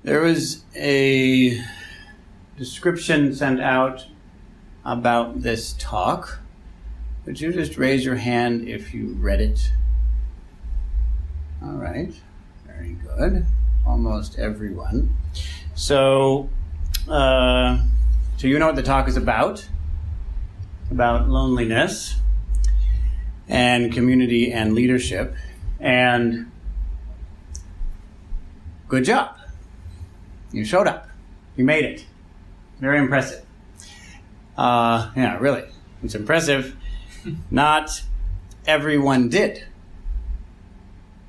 There was a description sent out about this talk. Would you just raise your hand if you read it? All right, very good. Almost everyone. So you know what the talk is about loneliness and community and leadership. And good job. You showed up. You made it. Very impressive. Yeah, really. It's impressive. Not everyone did.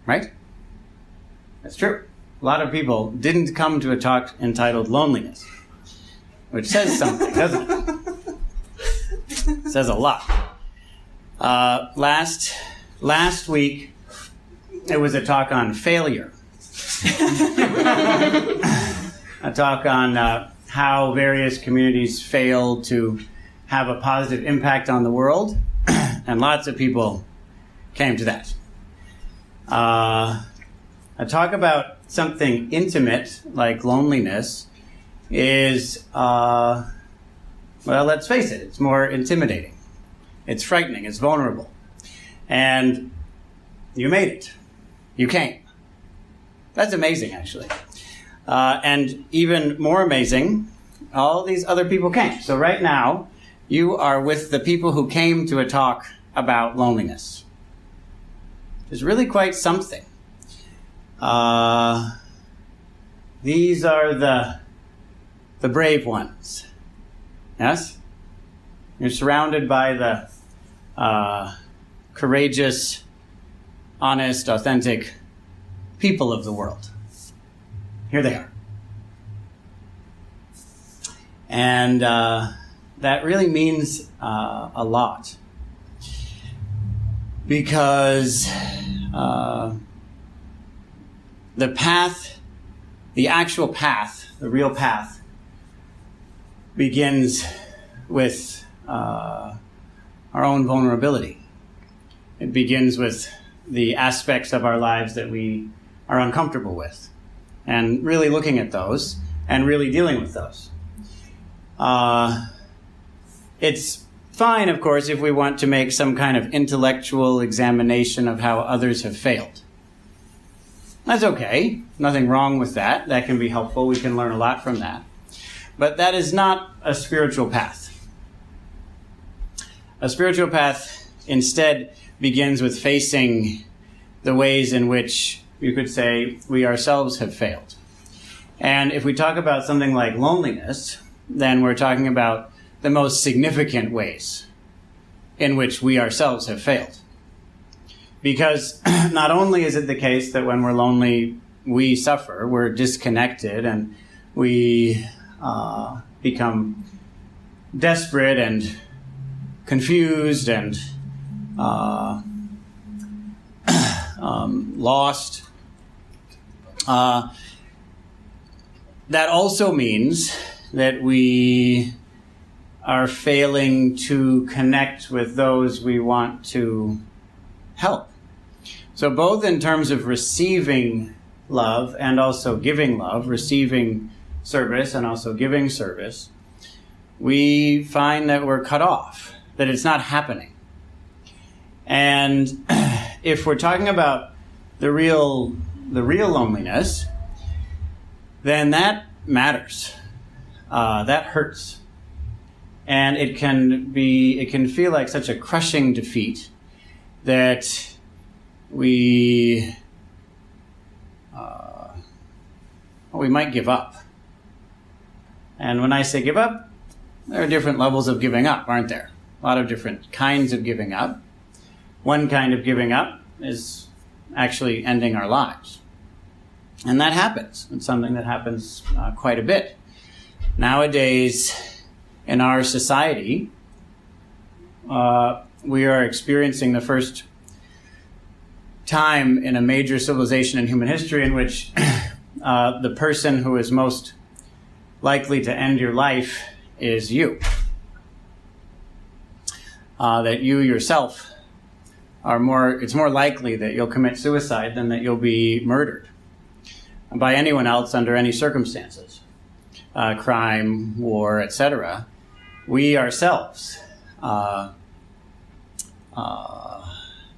Right? That's true. A lot of people didn't come to a talk entitled Loneliness, which says something, doesn't it? It says a lot. Last week, it was a talk on failure. A talk on how various communities fail to have a positive impact on the world, and lots of people came to that. A talk about something intimate, like loneliness, is, well, let's face it, it's more intimidating. It's frightening, it's vulnerable. And you made it. You came. That's amazing, actually. And even more amazing, all these other people came. So right now, you are with the people who came to a talk about loneliness. It's really quite something. These are the brave ones. Yes? You're surrounded by the courageous, honest, authentic people of the world. Here they are. And that really means a lot. Because the path, the actual path, the real path, begins with our own vulnerability. It begins with the aspects of our lives that we are uncomfortable with, and really looking at those and really dealing with those. It's fine, of course, if we want to make some kind of intellectual examination of how others have failed. That's okay. Nothing wrong with that. That can be helpful. We can learn a lot from that. But that is not a spiritual path. A spiritual path instead begins with facing the ways in which you could say we ourselves have failed. And if we talk about something like loneliness, then we're talking about the most significant ways in which we ourselves have failed. Because not only is it the case that when we're lonely, we suffer, we're disconnected, and we become desperate and confused and lost. That also means that we are failing to connect with those we want to help. So both in terms of receiving love and also giving love, receiving service and also giving service, we find that we're cut off, that it's not happening. And if we're talking about the real loneliness, then that matters. That hurts. And it can feel like such a crushing defeat that we might give up. And when I say give up, there are different levels of giving up, aren't there? A lot of different kinds of giving up. One kind of giving up is actually ending our lives. And that happens. It's something that happens quite a bit. Nowadays, in our society, we are experiencing the first time in a major civilization in human history in which the person who is most likely to end your life is you. That you yourself it's more likely that you'll commit suicide than that you'll be murdered. by anyone else under any circumstances, crime, war, etc., we ourselves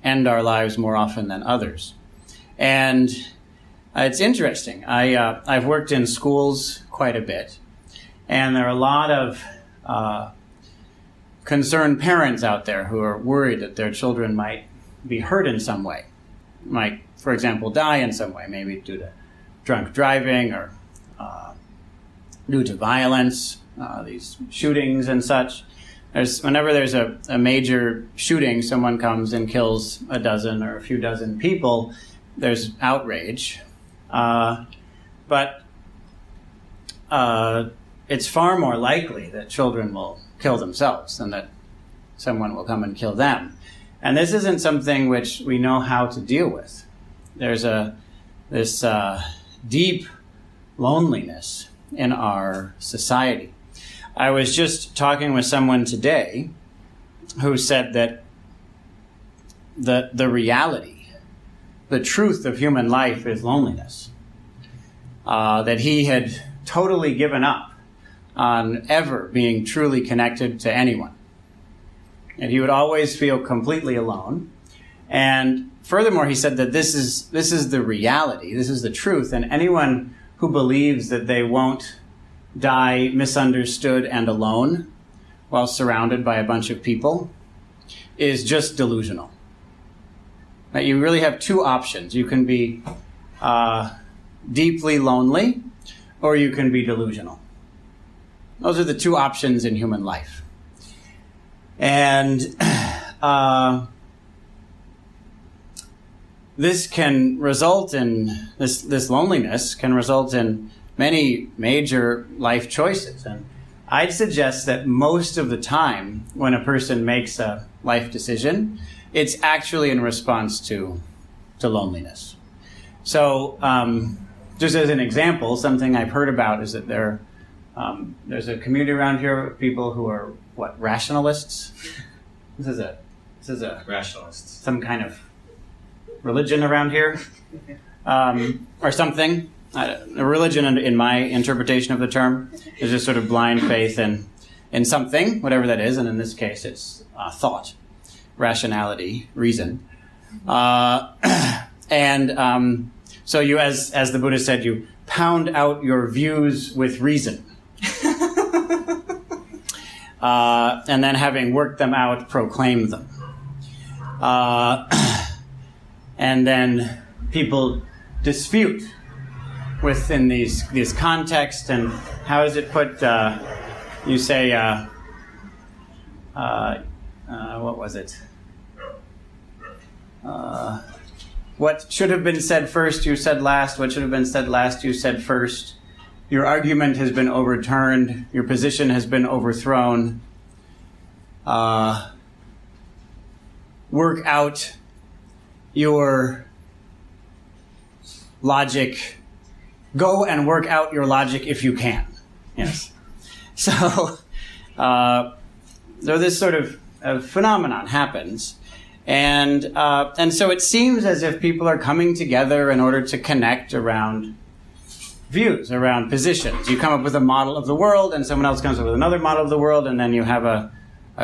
end our lives more often than others. And it's interesting. I've worked in schools quite a bit, and there are a lot of concerned parents out there who are worried that their children might be hurt in some way, might, for example, die in some way, maybe due to drunk driving or due to violence, these shootings and such. Whenever there's a major shooting, someone comes and kills a dozen or a few dozen people, there's outrage. But it's far more likely that children will kill themselves than that someone will come and kill them. And this isn't something which we know how to deal with. There's this deep loneliness in our society. I was just talking with someone today who said that the reality, the truth of human life is loneliness. That he had totally given up on ever being truly connected to anyone. And he would always feel completely alone. And furthermore, he said that this is the reality, this is the truth, and anyone who believes that they won't die misunderstood and alone while surrounded by a bunch of people is just delusional. That you really have two options. You can be deeply lonely, or you can be delusional. Those are the two options in human life. And this can result in, this loneliness can result in many major life choices. And I'd suggest that most of the time when a person makes a life decision, it's actually in response to loneliness. So just as an example, something I've heard about is that there's a community around here of people who are, rationalists? This is a rationalists. Some kind of religion around here, or something. A religion, in my interpretation of the term, is just sort of blind faith in something, whatever that is, and in this case, it's thought, rationality, reason, and so you, as the Buddha said, you pound out your views with reason. And then having worked them out, proclaim them. And then people dispute within these contexts. And how does it put, you say, what was it? What should have been said first, you said last. What should have been said last, you said first. Your argument has been overturned. Your position has been overthrown. Work out your logic. Go and work out your logic if you can. Yes. So this sort of phenomenon happens. And so it seems as if people are coming together in order to connect around views, around positions. You come up with a model of the world, and someone else comes up with another model of the world, and then you have a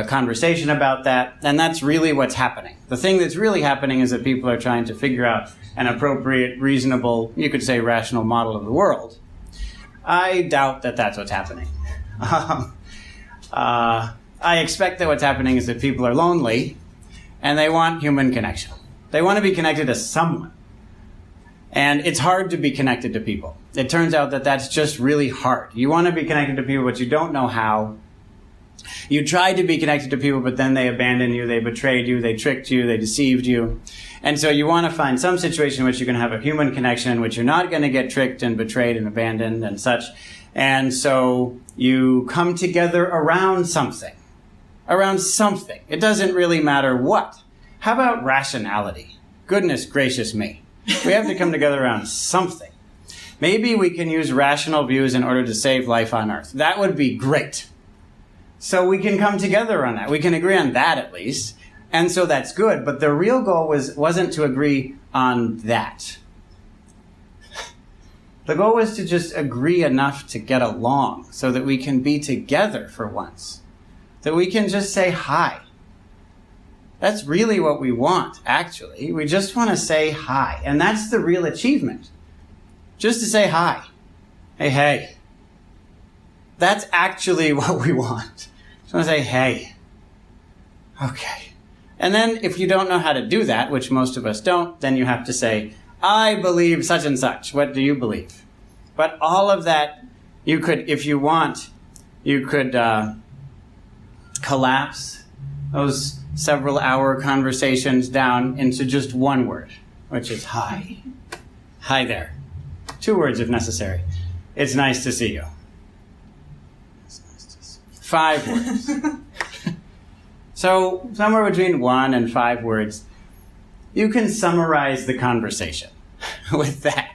conversation about that, and that's really what's happening. The thing that's really happening is that people are trying to figure out an appropriate, reasonable, you could say rational model of the world. I doubt that that's what's happening. I expect that what's happening is that people are lonely, and they want human connection. They want to be connected to someone. And it's hard to be connected to people. It turns out that that's just really hard. You want to be connected to people, but you don't know how. You tried to be connected to people, but then they abandoned you, they betrayed you, they tricked you, they deceived you. And so you want to find some situation in which you can have a human connection in which you're not going to get tricked and betrayed and abandoned and such. And so you come together around something. Around something. It doesn't really matter what. How about rationality? Goodness gracious me. We have to come together around something. Maybe we can use rational views in order to save life on Earth. That would be great. So we can come together on that. We can agree on that at least. And so that's good. But the real goal wasn't to agree on that. The goal was to just agree enough to get along so that we can be together for once. That we can just say hi. That's really what we want, actually. We just want to say hi. And that's the real achievement. Just to say hi. Hey, hey. That's actually what we want. Just want to say, hey. Okay. And then if you don't know how to do that, which most of us don't, then you have to say, I believe such and such. What do you believe? But all of that, you could, if you want, you could collapse those several hour conversations down into just one word, which is hi. Hi there. 2 words if necessary. It's nice to see you. 5 words. So somewhere between 1 and 5 words, you can summarize the conversation with that.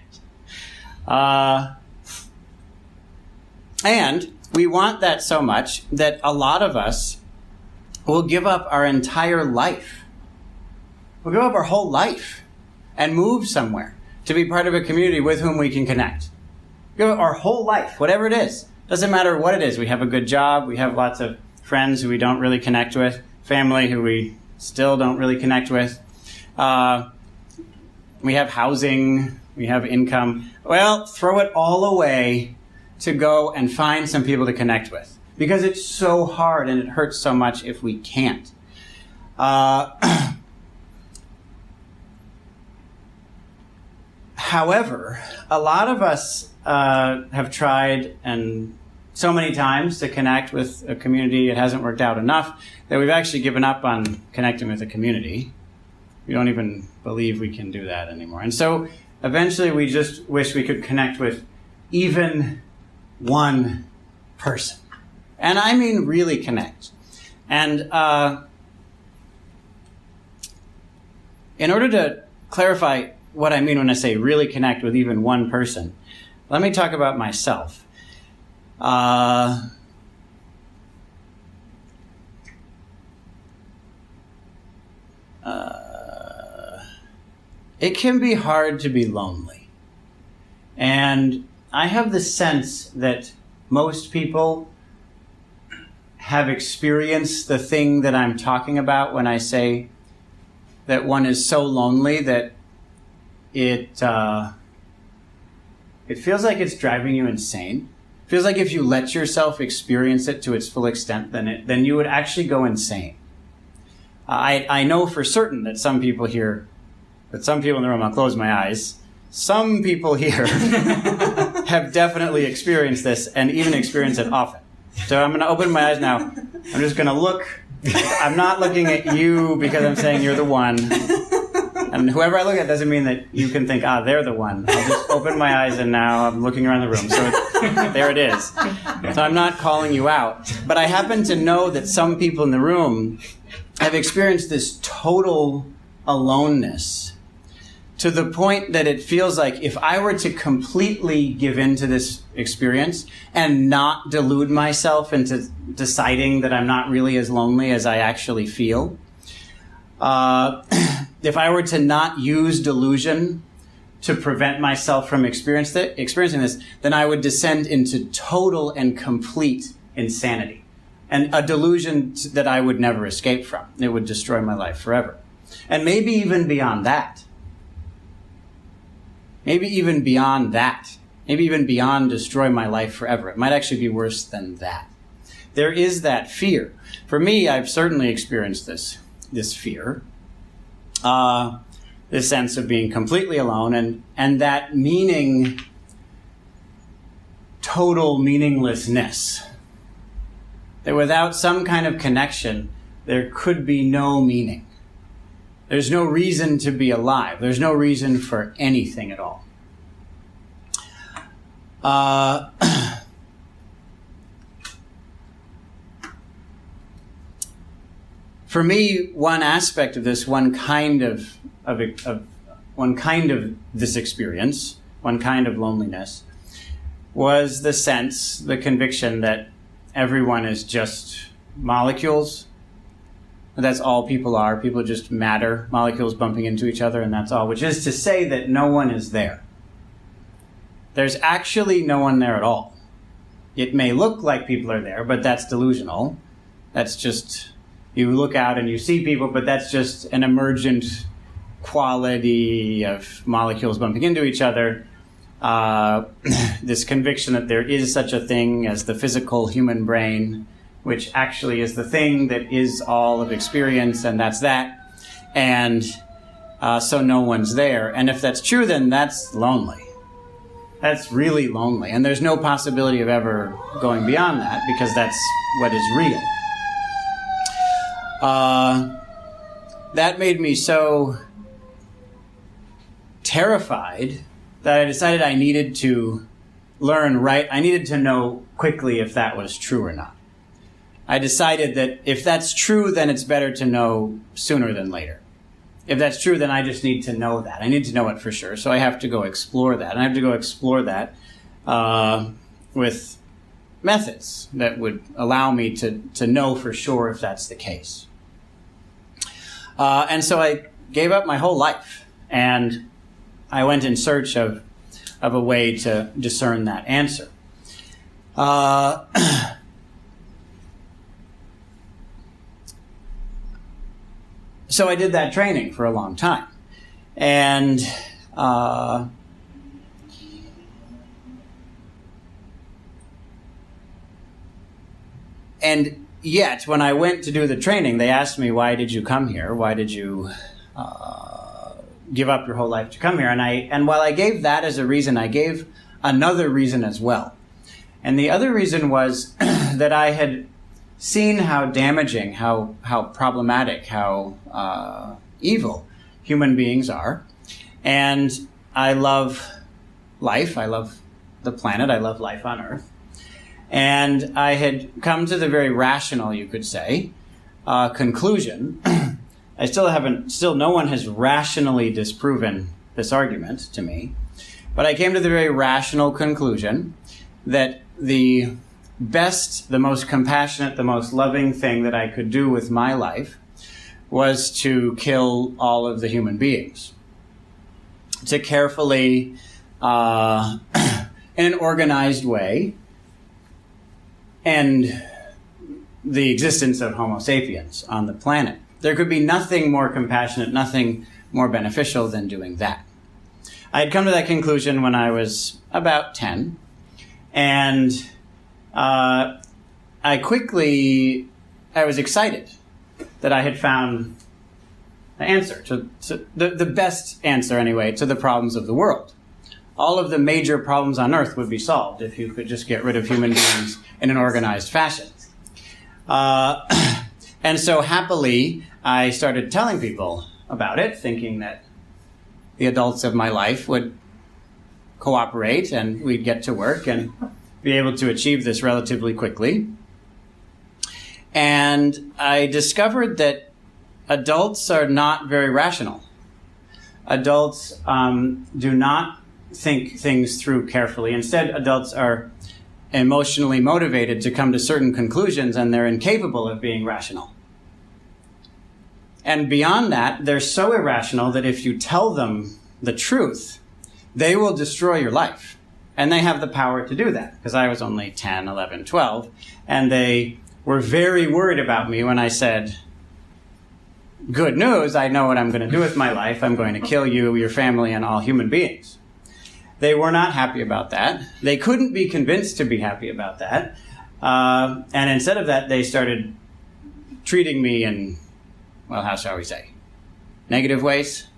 And we want that so much that a lot of us will give up our entire life. We'll give up our whole life and move somewhere to be part of a community with whom we can connect. Give up our whole life, whatever it is. Doesn't matter what it is. We have a good job. We have lots of friends who we don't really connect with. Family who we still don't really connect with. We have housing. We have income. Well, throw it all away to go and find some people to connect with. Because it's so hard and it hurts so much if we can't. However, a lot of us have tried and so many times to connect with a community. It hasn't worked out enough that we've actually given up on connecting with a community. We don't even believe we can do that anymore. And so eventually we just wish we could connect with even one person. And I mean really connect. And in order to clarify what I mean when I say really connect with even one person, let me talk about myself. It can be hard to be lonely. And I have the sense that most people have experienced the thing that I'm talking about when I say that one is so lonely that it feels like it's driving you insane. It feels like if you let yourself experience it to its full extent, then you would actually go insane. I know for certain that some people here, but some people in the room, I'll close my eyes, some people here have definitely experienced this and even experience it often. So I'm going to open my eyes now. I'm just going to look. I'm not looking at you because I'm saying you're the one. And whoever I look at doesn't mean that you can think, they're the one. I'll just open my eyes and now I'm looking around the room. So there it is. So I'm not calling you out. But I happen to know that some people in the room have experienced this total aloneness to the point that it feels like if I were to completely give in to this experience and not delude myself into deciding that I'm not really as lonely as I actually feel, if I were to not use delusion to prevent myself from experiencing this, then I would descend into total and complete insanity. And a delusion that I would never escape from. It would destroy my life forever. And maybe even beyond that. Maybe even beyond that. Maybe even beyond destroy my life forever. It might actually be worse than that. There is that fear. For me, I've certainly experienced this fear. This sense of being completely alone and that meaning, total meaninglessness. That without some kind of connection, there could be no meaning. There's no reason to be alive. There's no reason for anything at all. For me, one aspect of this, one kind of this experience, one kind of loneliness, was the sense, the conviction that everyone is just molecules. That's all people are. People just matter, molecules bumping into each other, and that's all. Which is to say that no one is there. there's actually no one there at all. It may look like people are there, but that's delusional. That's just, you look out and you see people, but that's just an emergent quality of molecules bumping into each other. This conviction that there is such a thing as the physical human brain, which actually is the thing that is all of experience, and that's that. And so no one's there. And if that's true, then that's lonely. That's really lonely. And there's no possibility of ever going beyond that, because that's what is real. That made me so terrified that I decided I needed to learn I needed to know quickly if that was true or not. I decided that if that's true, then it's better to know sooner than later. If that's true, then I just need to know that. I need to know it for sure. So I have to go explore that. And I have to go explore that with methods that would allow me to know for sure if that's the case. And so I gave up my whole life, and I went in search of a way to discern that answer. So I did that training for a long time. And yet, when I went to do the training, they asked me, why did you come here? Why did you give up your whole life to come here? And while I gave that as a reason, I gave another reason as well. And the other reason was that I had seen how damaging, how problematic, how evil human beings are. And I love life. I love the planet. I love life on Earth. And I had come to the very rational, you could say, conclusion. Still no one has rationally disproven this argument to me. But I came to the very rational conclusion that the best, the most compassionate, the most loving thing that I could do with my life was to kill all of the human beings. To carefully, in an organized way, end the existence of Homo sapiens on the planet. There could be nothing more compassionate, nothing more beneficial than doing that. I had come to that conclusion when I was about 10, and I was excited that I had found the answer, to the best answer anyway, to the problems of the world. All of the major problems on Earth would be solved if you could just get rid of human beings in an organized fashion. And so happily, I started telling people about it, thinking that the adults of my life would cooperate and we'd get to work and be able to achieve this relatively quickly. And I discovered that adults are not very rational. Adults do not think things through carefully. Instead, adults are emotionally motivated to come to certain conclusions, and they're incapable of being rational. And beyond that, they're so irrational that if you tell them the truth, they will destroy your life. And they have the power to do that, because I was only 10, 11, 12, and they were very worried about me when I said, good news, I know what I'm going to do with my life. I'm going to kill you, your family, and all human beings. They were not happy about that. They couldn't be convinced to be happy about that. And instead of that, they started treating me in, well, how shall we say, negative ways,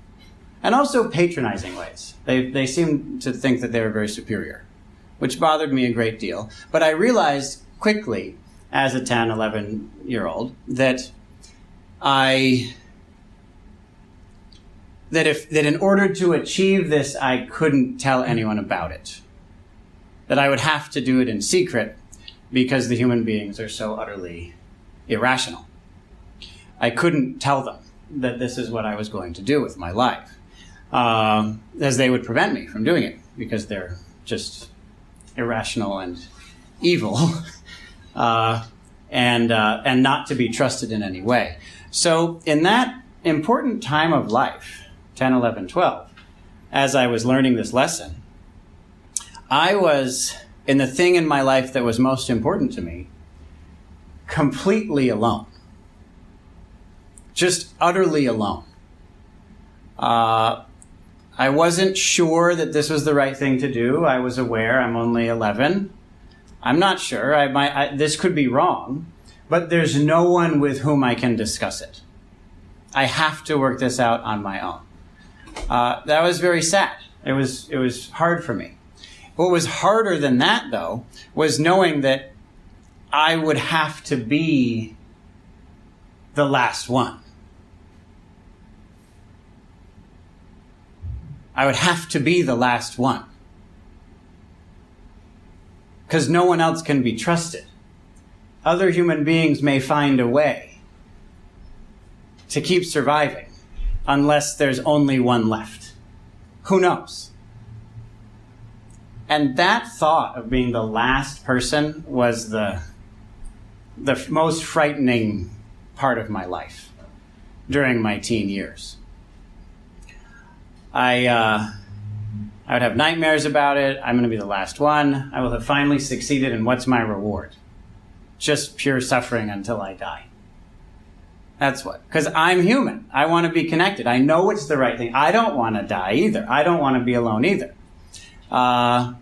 and also patronizing ways. They seemed to think that they were very superior, which bothered me a great deal. But I realized quickly, as a 10, 11-year-old, that in order to achieve this, I couldn't tell anyone about it. That I would have to do it in secret because the human beings are so utterly irrational. I couldn't tell them that this is what I was going to do with my life, as they would prevent me from doing it because they're just irrational and evil, and not to be trusted in any way. So in that important time of life, 10, 11, 12, as I was learning this lesson, I was, in the thing in my life that was most important to me, completely alone. Just utterly alone. I wasn't sure that this was the right thing to do. I was aware I'm only 11. I'm not sure. This could be wrong, but there's no one with whom I can discuss it. I have to work this out on my own. That was very sad. It was hard for me. What was harder than that, though, was knowing that I would have to be the last one. I would have to be the last one. Because no one else can be trusted. Other human beings may find a way to keep surviving unless there's only one left. Who knows? And that thought of being the last person was the most frightening part of my life during my teen years. I would have nightmares about it. I'm going to be the last one. I will have finally succeeded, and what's my reward? Just pure suffering until I die. That's what. Because I'm human. I want to be connected. I know it's the right thing. I don't want to die either. I don't want to be alone either. I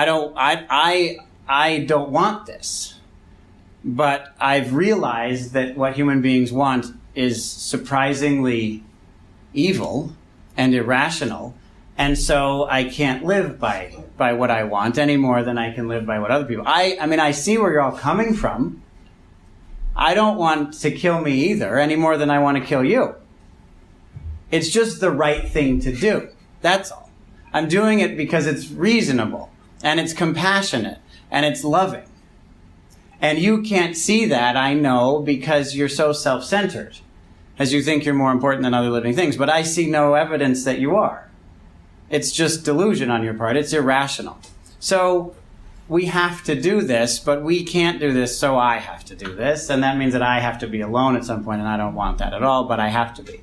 don't want this. But I've realized that what human beings want is surprisingly evil and irrational, and so I can't live by what I want any more than I can live by what other people. I mean, I see where you're all coming from. I don't want to kill me either, any more than I want to kill you. It's just the right thing to do. That's all. I'm doing it because it's reasonable, and it's compassionate, and it's loving. And you can't see that, I know, because you're so self-centered, as you think you're more important than other living things. But I see no evidence that you are. It's just delusion on your part. It's irrational. So we have to do this, but we can't do this, so I have to do this. And that means that I have to be alone at some point, and I don't want that at all, but I have to be.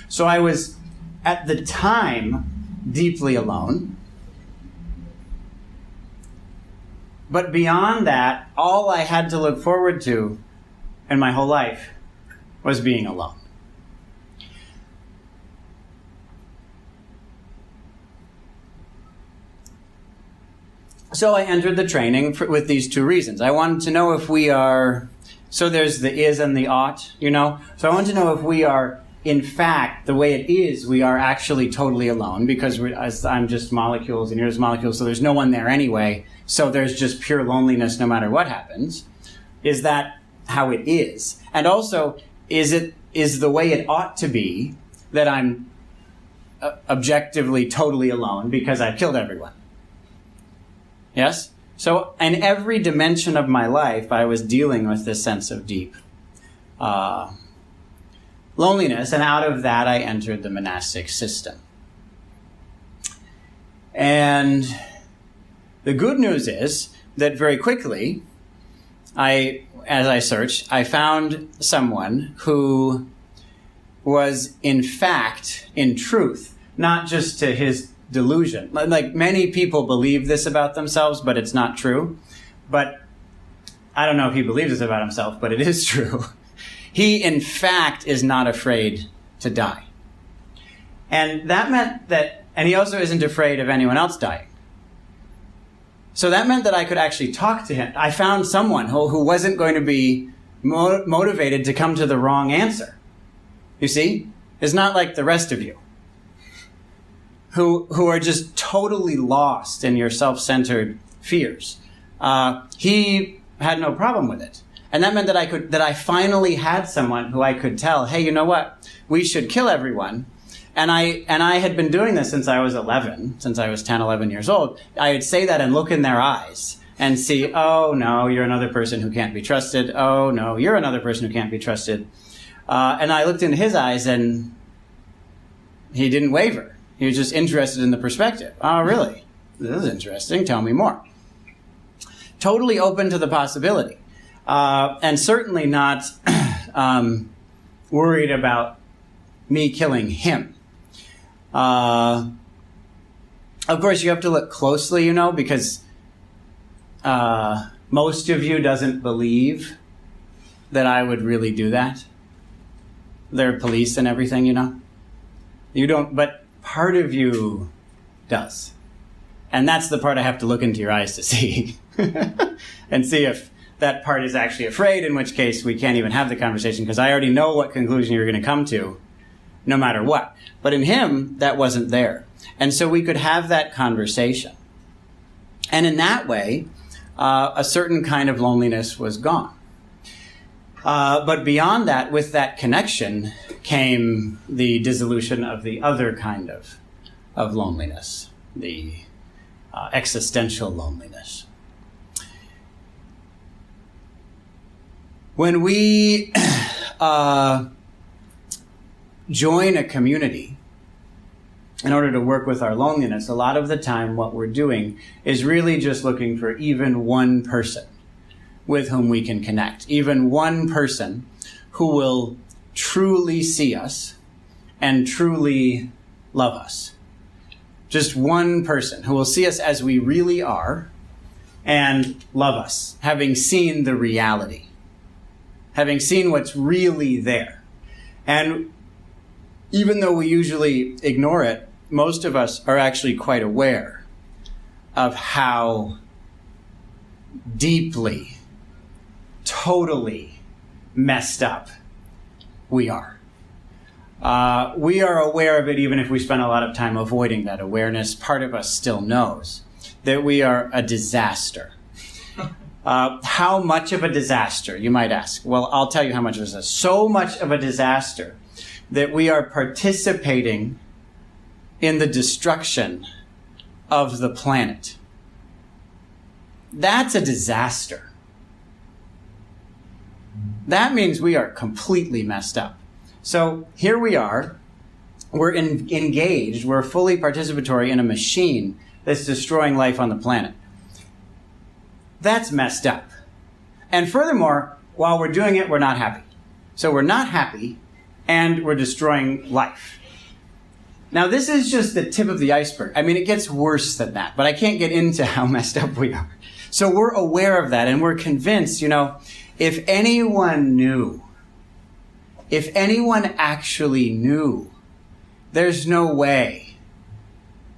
So I was, at the time, deeply alone. But beyond that, all I had to look forward to in my whole life was being alone. So I entered the training with these two reasons. I wanted to know if we are, so there's the is and the ought, you know? So I want to know if we are, in fact, the way it is, we are actually totally alone, because I'm just molecules and you're just molecules, so there's no one there anyway, so there's just pure loneliness no matter what happens. Is that how it is? And also, is the way it ought to be that I'm objectively totally alone because I've killed everyone? Yes? So in every dimension of my life, I was dealing with this sense of deep loneliness, and out of that I entered the monastic system. And the good news is that very quickly, as I searched, I found someone who was in fact, in truth, not just to his delusion. Like many people believe this about themselves, but it's not true. But I don't know if he believes this about himself, but it is true. He, in fact, is not afraid to die. And that meant that, and he also isn't afraid of anyone else dying. So that meant that I could actually talk to him. I found someone who wasn't going to be motivated to come to the wrong answer. You see? It's not like the rest of you, who are just totally lost in your self-centered fears. He had no problem with it. And that meant that I finally had someone who I could tell, hey, you know what? We should kill everyone. And I had been doing this since I was 11, since I was 10, 11 years old. I would say that and look in their eyes and see, oh, no, you're another person who can't be trusted. Oh, no, you're another person who can't be trusted. And I looked into his eyes, and he didn't waver. He was just interested in the perspective. Oh, really? This is interesting. Tell me more. Totally open to the possibility. And certainly not worried about me killing him. Of course, you have to look closely, because most of you doesn't believe that I would really do that. They're police and everything, You don't, but part of you does. And that's the part I have to look into your eyes to see. And see if that part is actually afraid, in which case we can't even have the conversation, because I already know what conclusion you're going to come to, no matter what. But in him, that wasn't there. And so we could have that conversation. And in that way, a certain kind of loneliness was gone. But beyond that, with that connection, came the dissolution of the other kind of loneliness, the existential loneliness. When we join a community in order to work with our loneliness, a lot of the time what we're doing is really just looking for even one person with whom we can connect, even one person who will truly see us and truly love us. Just one person who will see us as we really are and love us, having seen the reality, having seen what's really there. And even though we usually ignore it, most of us are actually quite aware of how deeply, totally messed up we are. We are aware of it even if we spend a lot of time avoiding that awareness. Part of us still knows that we are a disaster. How much of a disaster, you might ask? Well, I'll tell you how much of a disaster. So much of a disaster that we are participating in the destruction of the planet. That's a disaster. That means we are completely messed up. So here we are, we're engaged, we're fully participatory in a machine that's destroying life on the planet. That's messed up. And furthermore, while we're doing it, we're not happy. So we're not happy, and we're destroying life. Now, this is just the tip of the iceberg. I mean, it gets worse than that, but I can't get into how messed up we are. So we're aware of that, and we're convinced, if anyone knew, if anyone actually knew, there's no way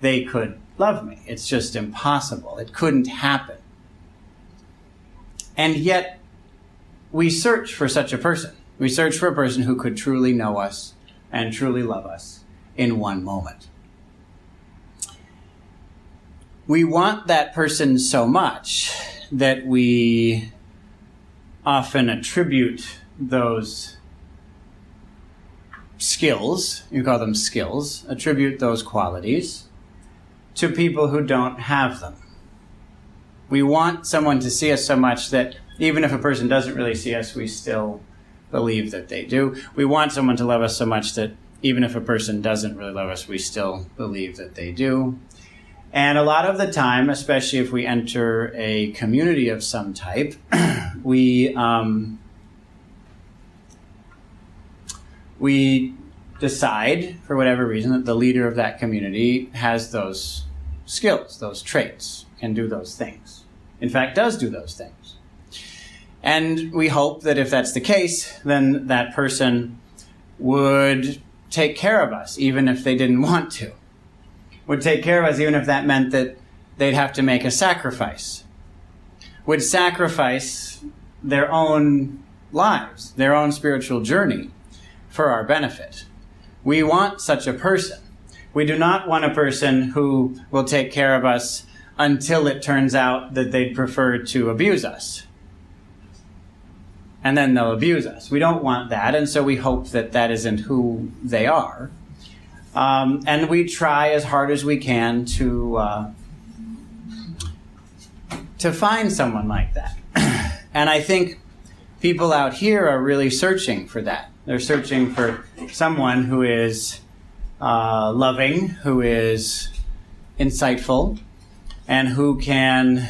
they could love me. It's just impossible. It couldn't happen. And yet, we search for such a person. We search for a person who could truly know us and truly love us in one moment. We want that person so much that we often attribute those skills, you call them skills, attribute those qualities to people who don't have them. We want someone to see us so much that even if a person doesn't really see us, we still believe that they do. We want someone to love us so much that even if a person doesn't really love us, we still believe that they do. And a lot of the time, especially if we enter a community of some type, we decide, for whatever reason, that the leader of that community has those skills, those traits, can do those things. In fact, does do those things. And we hope that if that's the case, then that person would take care of us, even if they didn't want to. Would take care of us, even if that meant that they'd have to make a sacrifice. Would sacrifice their own lives, their own spiritual journey for our benefit. We want such a person. We do not want a person who will take care of us until it turns out that they'd prefer to abuse us. And then they'll abuse us. We don't want that, and so we hope that that isn't who they are. And we try as hard as we can to find someone like that. And I think people out here are really searching for that. They're searching for someone who is loving, who is insightful, and who can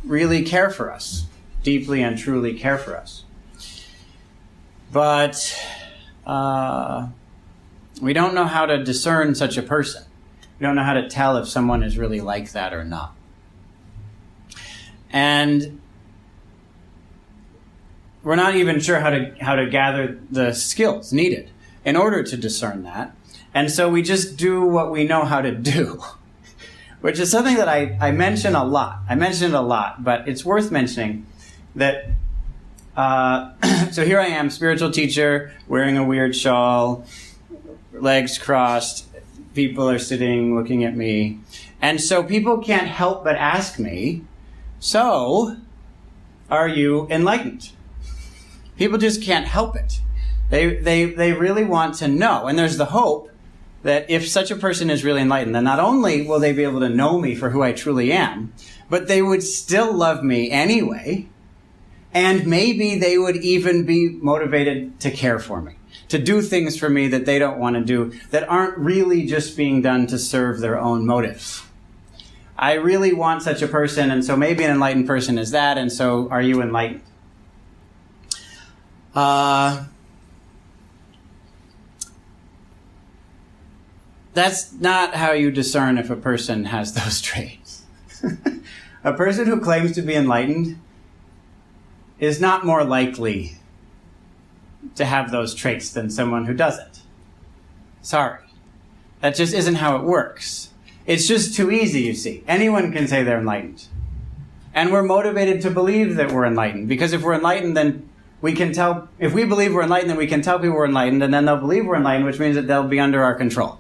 really care for us, deeply and truly care for us. But we don't know how to discern such a person. We don't know how to tell if someone is really like that or not. And we're not even sure how to gather the skills needed in order to discern that. And so we just do what we know how to do, which is something that I mention a lot. I mention it a lot, but it's worth mentioning that so here I am, spiritual teacher, wearing a weird shawl, legs crossed, people are sitting looking at me. And so people can't help but ask me, so are you enlightened? People just can't help it. They really want to know. And there's the hope that if such a person is really enlightened, then not only will they be able to know me for who I truly am, but they would still love me anyway. And maybe they would even be motivated to care for me, to do things for me that they don't want to do, that aren't really just being done to serve their own motives. I really want such a person, and so maybe an enlightened person is that, and so are you enlightened? That's not how you discern if a person has those traits. A person who claims to be enlightened is not more likely to have those traits than someone who doesn't. Sorry. That just isn't how it works. It's just too easy, you see. Anyone can say they're enlightened. And we're motivated to believe that we're enlightened. Because if we're enlightened, then we can tell, if we believe we're enlightened, then we can tell people we're enlightened, and then they'll believe we're enlightened, which means that they'll be under our control.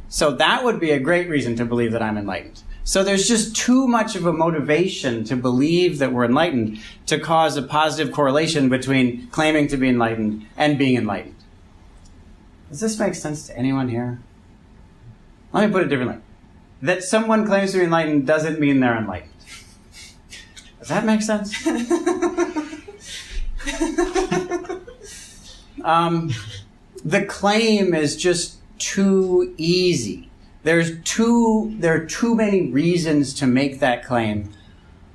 So that would be a great reason to believe that I'm enlightened. So there's just too much of a motivation to believe that we're enlightened to cause a positive correlation between claiming to be enlightened and being enlightened. Does this make sense to anyone here? Let me put it differently. That someone claims to be enlightened doesn't mean they're enlightened. Does that make sense? The claim is just too easy. There are too many reasons to make that claim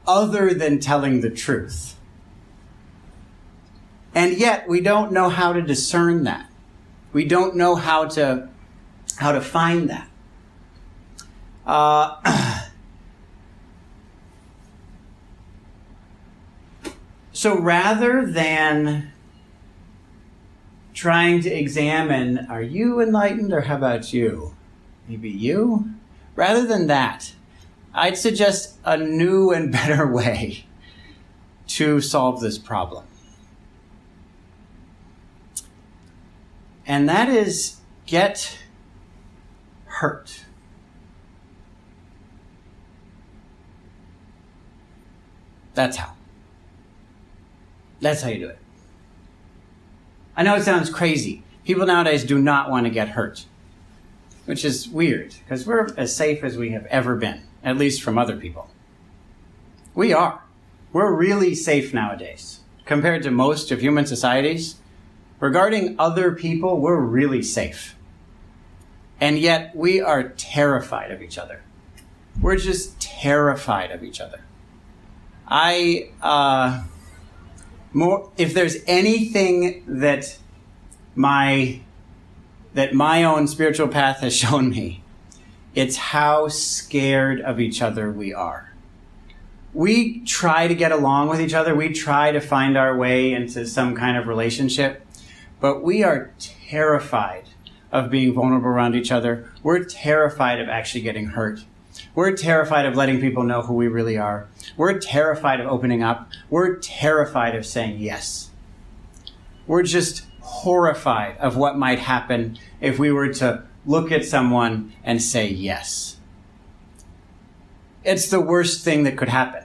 other than telling the truth. And yet we don't know how to discern that. We don't know how to find that. So rather than trying to examine, are you enlightened or how about you? Maybe you? Rather than that, I'd suggest a new and better way to solve this problem. And that is get hurt. That's how. That's how you do it. I know it sounds crazy. People nowadays do not want to get hurt, which is weird, because we're as safe as we have ever been, at least from other people. We are. We're really safe nowadays. Compared to most of human societies, regarding other people, we're really safe. And yet, we are terrified of each other. We're just terrified of each other. If there's anything that my own spiritual path has shown me, it's how scared of each other we are. We try to get along with each other. We try to find our way into some kind of relationship, but we are terrified of being vulnerable around each other. We're terrified of actually getting hurt. We're terrified of letting people know who we really are. We're terrified of opening up. We're terrified of saying yes. We're just horrified of what might happen if we were to look at someone and say yes. It's the worst thing that could happen.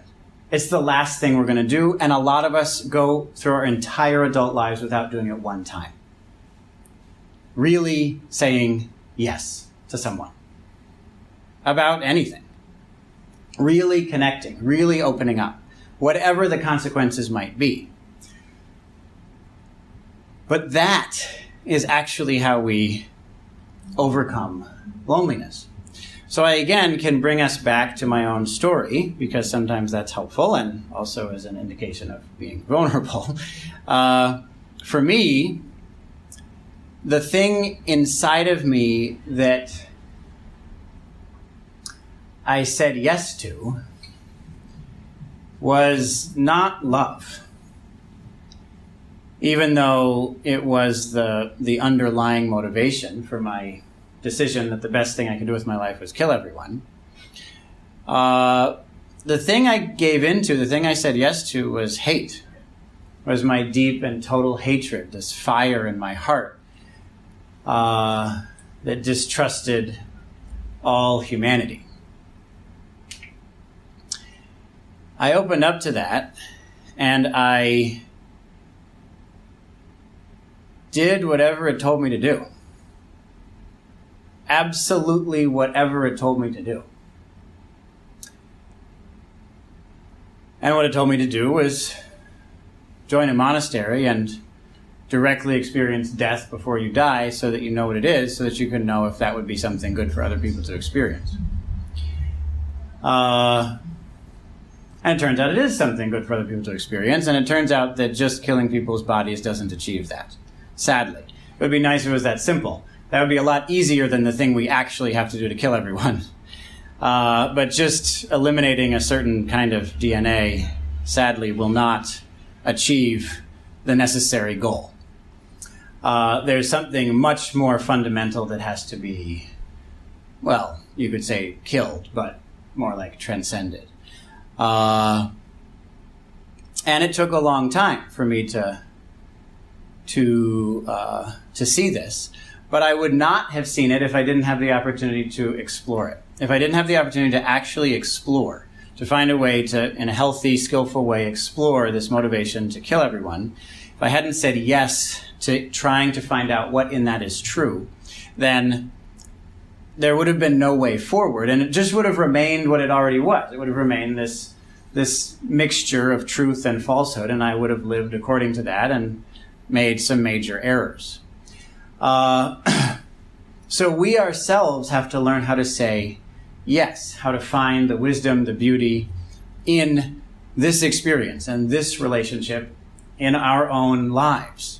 It's the last thing we're going to do, and a lot of us go through our entire adult lives without doing it one time. Really saying yes to someone about anything. Really connecting, really opening up, whatever the consequences might be. But that is actually how we overcome loneliness. So I, again, can bring us back to my own story, because sometimes that's helpful and also is an indication of being vulnerable. For me, the thing inside of me that I said yes to was not love, even though it was the underlying motivation for my decision that the best thing I could do with my life was kill everyone. The thing I gave into, the thing I said yes to, was hate. Was my deep and total hatred, this fire in my heart that distrusted all humanity. I opened up to that, and I did whatever it told me to do. Absolutely whatever it told me to do. And what it told me to do was join a monastery and directly experience death before you die so that you know what it is, so that you can know if that would be something good for other people to experience. And it turns out it is something good for other people to experience, and it turns out that just killing people's bodies doesn't achieve that, sadly. It would be nice if it was that simple. That would be a lot easier than the thing we actually have to do to kill everyone. But just eliminating a certain kind of DNA, sadly, will not achieve the necessary goal. There's something much more fundamental that has to be, well, you could say killed, but more like transcended. And it took a long time for me to see this, but I would not have seen it if I didn't have the opportunity to explore it. If I didn't have the opportunity to actually explore, to find a way to, in a healthy, skillful way, explore this motivation to kill everyone, if I hadn't said yes to trying to find out what in that is true, then there would have been no way forward, and it just would have remained what it already was. It would have remained this mixture of truth and falsehood, and I would have lived according to that and made some major errors. So we ourselves have to learn how to say yes, how to find the wisdom, the beauty in this experience and this relationship in our own lives.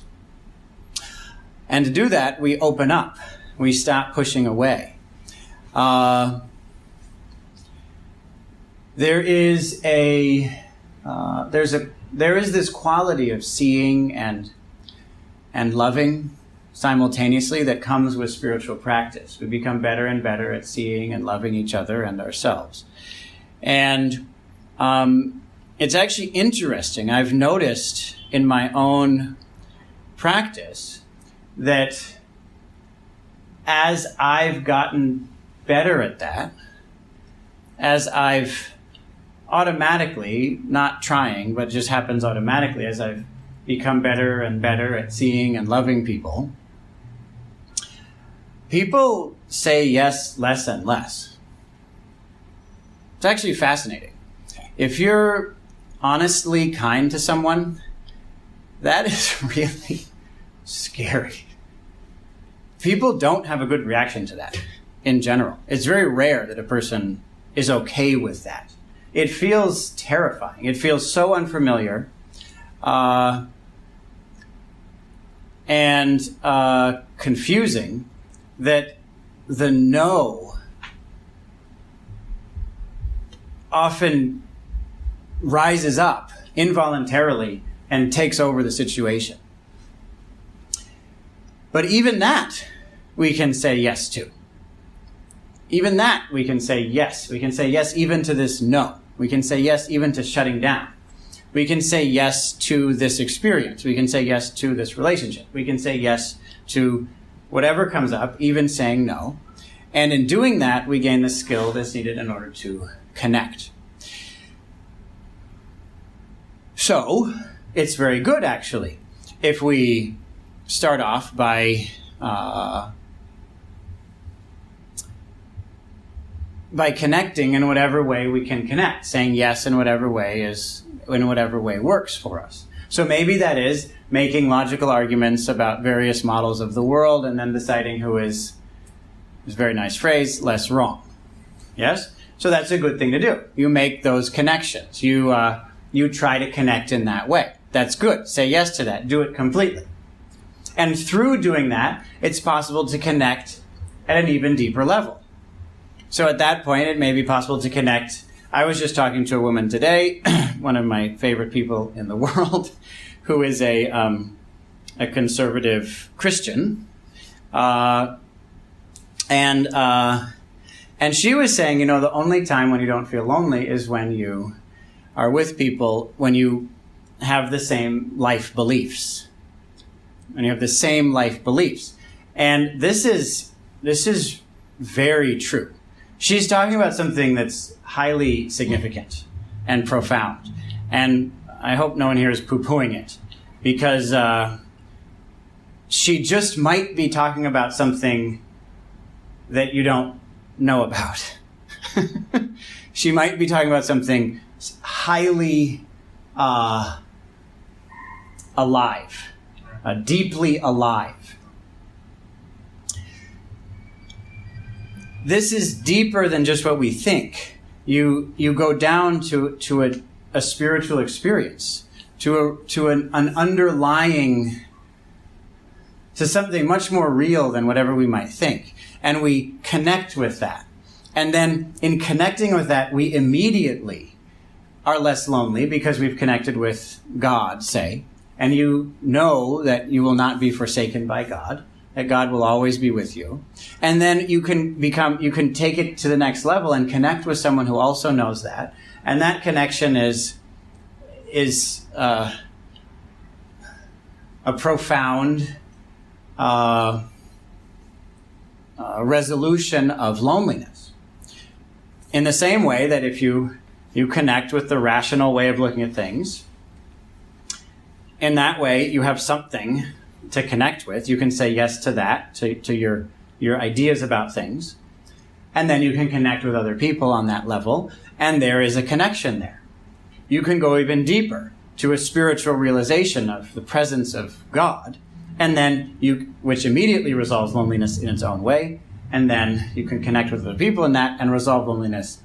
And to do that, we open up. We stop pushing away. There is this quality of seeing and loving simultaneously that comes with spiritual practice. We become better and better at seeing and loving each other and ourselves. And it's actually interesting. I've noticed in my own practice that as I've gotten better at that, as I've automatically, not trying, but just happens automatically, as I've become better and better at seeing and loving people, people say yes less and less. It's actually fascinating. If you're honestly kind to someone, that is really scary. People don't have a good reaction to that in general. It's very rare that a person is okay with that. It feels terrifying. It feels so unfamiliar and confusing that the no often rises up involuntarily and takes over the situation. But even that we can say yes to. Even that we can say yes. We can say yes even to this no. We can say yes even to shutting down. We can say yes to this experience. We can say yes to this relationship. We can say yes to whatever comes up, even saying no. And in doing that, we gain the skill that's needed in order to connect. So, it's very good, actually, if we start off by connecting in whatever way we can connect, saying yes in whatever way works for us. So maybe that is making logical arguments about various models of the world and then deciding who is a very nice phrase, less wrong. Yes? So that's a good thing to do. You make those connections. You try to connect in that way. That's good. Say yes to that. Do it completely. And through doing that, it's possible to connect at an even deeper level. So at that point, it may be possible to connect. I was just talking to a woman today, one of my favorite people in the world, who is a conservative Christian, and she was saying, the only time when you don't feel lonely is when you are with people, when you have the same life beliefs, and this is very true. She's talking about something that's highly significant and profound. And I hope no one here is poo-pooing it, because she just might be talking about something that you don't know about. She might be talking about something highly alive, deeply alive. This is deeper than just what we think. You go down to a spiritual experience, to an underlying, to something much more real than whatever we might think. And we connect with that. And then in connecting with that, we immediately are less lonely because we've connected with God, say. And you know that you will not be forsaken by God, that God will always be with you. And then you can take it to the next level and connect with someone who also knows that. And that connection is a profound resolution of loneliness. In the same way that if you connect with the rational way of looking at things, in that way you have something to connect with. You can say yes to that, to your ideas about things. And then you can connect with other people on that level, and there is a connection there. You can go even deeper to a spiritual realization of the presence of God, and then which immediately resolves loneliness in its own way, and then you can connect with other people in that and resolve loneliness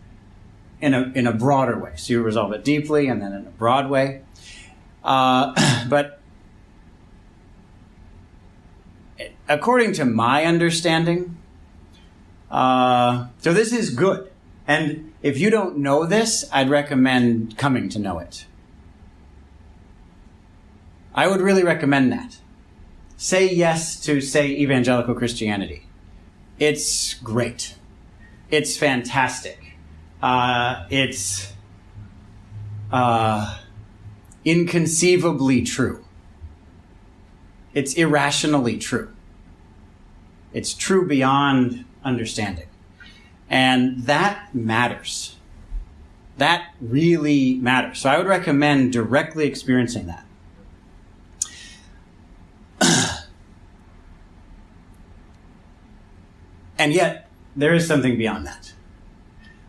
in a broader way. So you resolve it deeply and then in a broad way. But according to my understanding, so this is good. And if you don't know this, I'd recommend coming to know it. I would really recommend that. Say yes to, say, evangelical Christianity. It's great. It's fantastic. It's inconceivably true. It's irrationally true. It's true beyond understanding. And that matters. That really matters. So I would recommend directly experiencing that. And yet, there is something beyond that.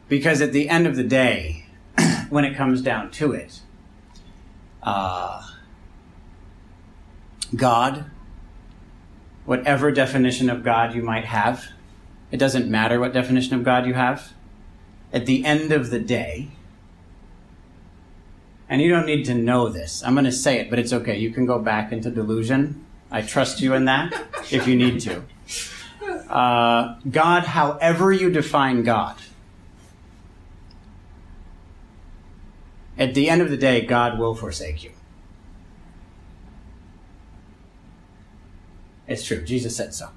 Because at the end of the day, when it comes down to it, God, whatever definition of God you might have, it doesn't matter what definition of God you have. At the end of the day, and you don't need to know this, I'm going to say it, but it's okay. You can go back into delusion. I trust you in that if you need to. God, however you define God, at the end of the day, God will forsake you. It's true. Jesus said so.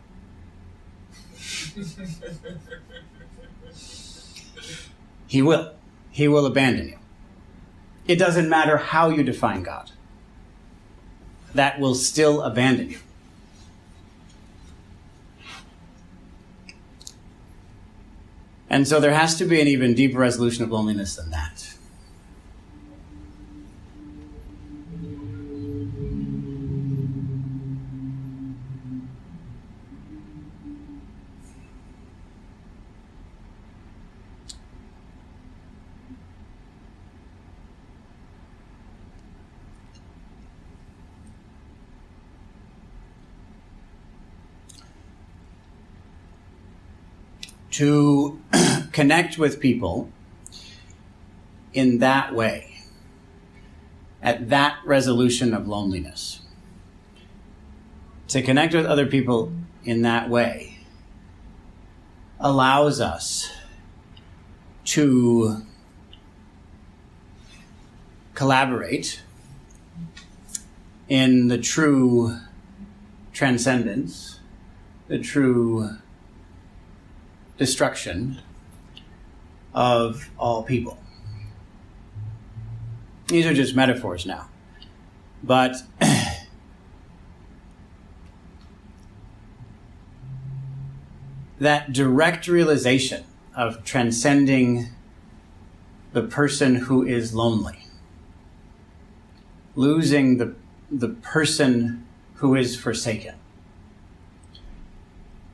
He will. He will abandon you. It doesn't matter how you define God. That will still abandon you. And so there has to be an even deeper resolution of loneliness than that. To connect with people in that way, at that resolution of loneliness, to connect with other people in that way allows us to collaborate in the true transcendence, the true destruction of all people. These are just metaphors now. But that direct realization of transcending the person who is lonely, losing the person who is forsaken,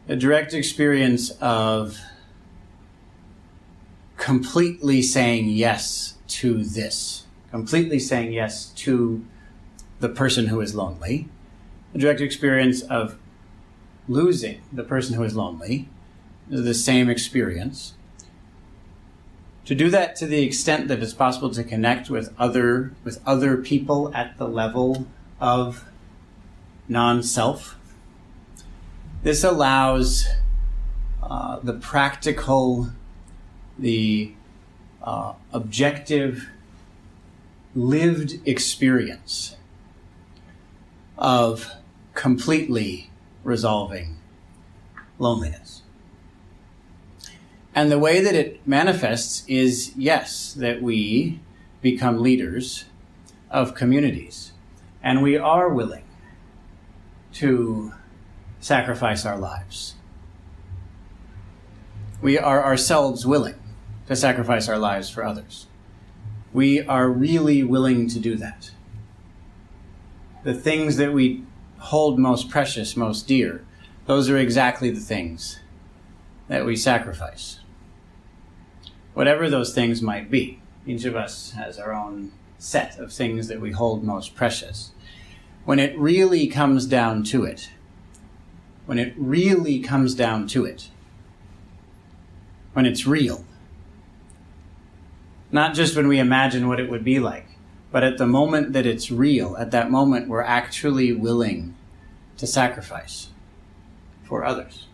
a direct experience of completely saying yes to this, completely saying yes to the person who is lonely, a direct experience of losing the person who is lonely, is the same experience. To do that to the extent that it's possible to connect with other people at the level of non-self, this allows the practical, the objective, lived experience of completely resolving loneliness. And the way that it manifests is, yes, that we become leaders of communities. And we are willing to sacrifice our lives. We are ourselves willing to sacrifice our lives for others. We are really willing to do that. The things that we hold most precious, most dear, those are exactly the things that we sacrifice. Whatever those things might be. Each of us has our own set of things that we hold most precious. When it really comes down to it, when it's real, not just when we imagine what it would be like, but at the moment that it's real, at that moment we're actually willing to sacrifice for others.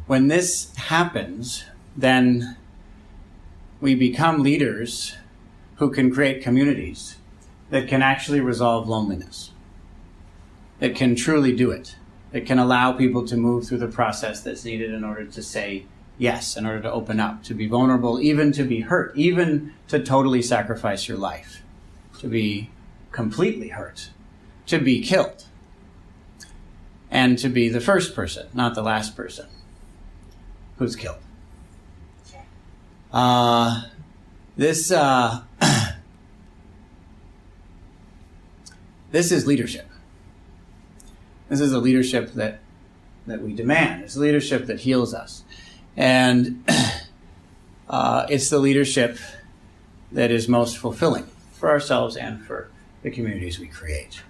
When this happens, then we become leaders who can create communities that can actually resolve loneliness, that can truly do it, that can allow people to move through the process that's needed in order to say yes, in order to open up, to be vulnerable, even to be hurt, even to totally sacrifice your life, to be completely hurt, to be killed, and to be the first person, not the last person, who's killed. This is leadership. This is a leadership that we demand. It's a leadership that heals us. And it's the leadership that is most fulfilling for ourselves and for the communities we create.